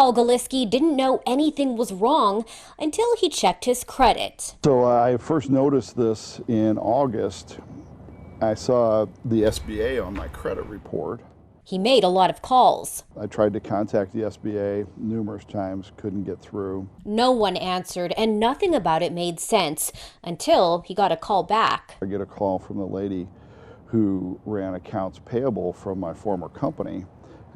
Paul Galiski didn't know anything was wrong until he checked his credit. So I first noticed this in August. I saw the SBA on my credit report. He made a lot of calls. I tried to contact the SBA numerous times, couldn't get through. No one answered, and nothing about it made sense until he got a call back. I get a call from the lady who ran accounts payable from my former company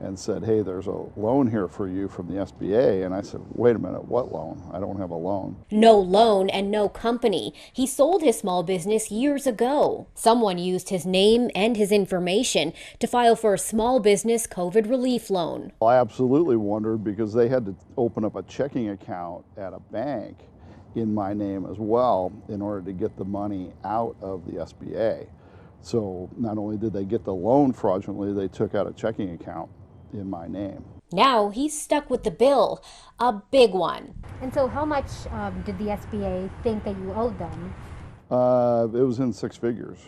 and said, hey, there's a loan here for you from the SBA. And I said, wait a minute, what loan? I don't have a loan. No loan and no company. He sold his small business years ago. Someone used his name and his information to file for a small business COVID relief loan. Well, I absolutely wondered because they had to open up a checking account at a bank in my name as well in order to get the money out of the SBA. So not only did they get the loan fraudulently, they took out a checking account in my name. Now he's stuck with the bill, a big one. And so how much did the SBA think that you owed them? It was in six figures.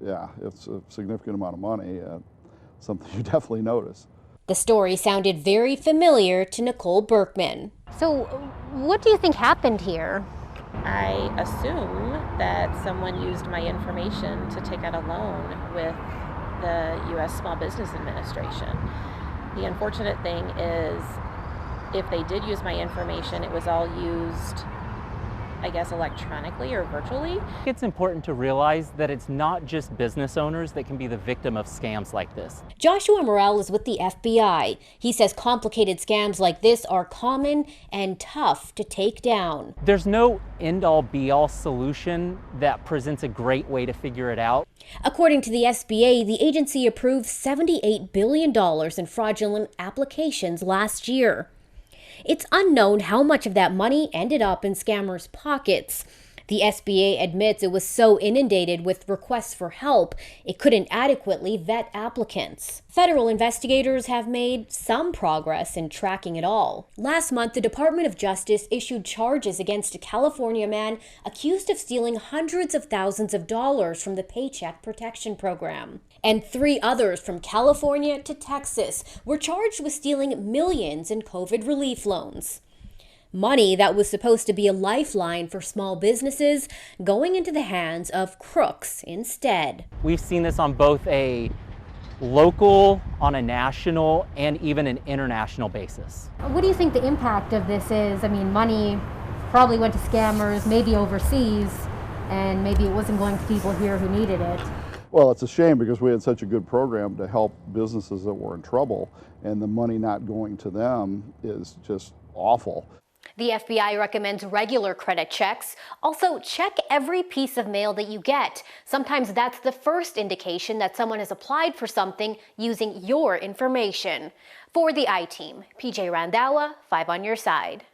Yeah, it's a significant amount of money, something you definitely notice. The story sounded very familiar to Nicole Berkman. So what do you think happened here? I assume that someone used my information to take out a loan with the U.S. Small Business Administration. The unfortunate thing is, if they did use my information, it was all used, I guess, electronically or virtually. It's important to realize that it's not just business owners that can be the victim of scams like this. Joshua Morrell is with the FBI. He says complicated scams like this are common and tough to take down. There's no end-all be-all solution that presents a great way to figure it out. According to the SBA, the agency approved $78 billion in fraudulent applications last year. It's unknown how much of that money ended up in scammers' pockets. The SBA admits it was so inundated with requests for help, it couldn't adequately vet applicants. Federal investigators have made some progress in tracking it all. Last month, the Department of Justice issued charges against a California man accused of stealing hundreds of thousands of dollars from the Paycheck Protection Program. And 3 others from California to Texas were charged with stealing millions in COVID relief loans. Money that was supposed to be a lifeline for small businesses going into the hands of crooks instead. We've seen this on both a local, on a national, and even an international basis. What do you think the impact of this is? I mean, money probably went to scammers, maybe overseas, and maybe it wasn't going to people here who needed it. Well, it's a shame because we had such a good program to help businesses that were in trouble, and the money not going to them is just awful. The FBI recommends regular credit checks. Also, check every piece of mail that you get. Sometimes that's the first indication that someone has applied for something using your information. For the I-Team, PJ Randhawa, 5 on your side.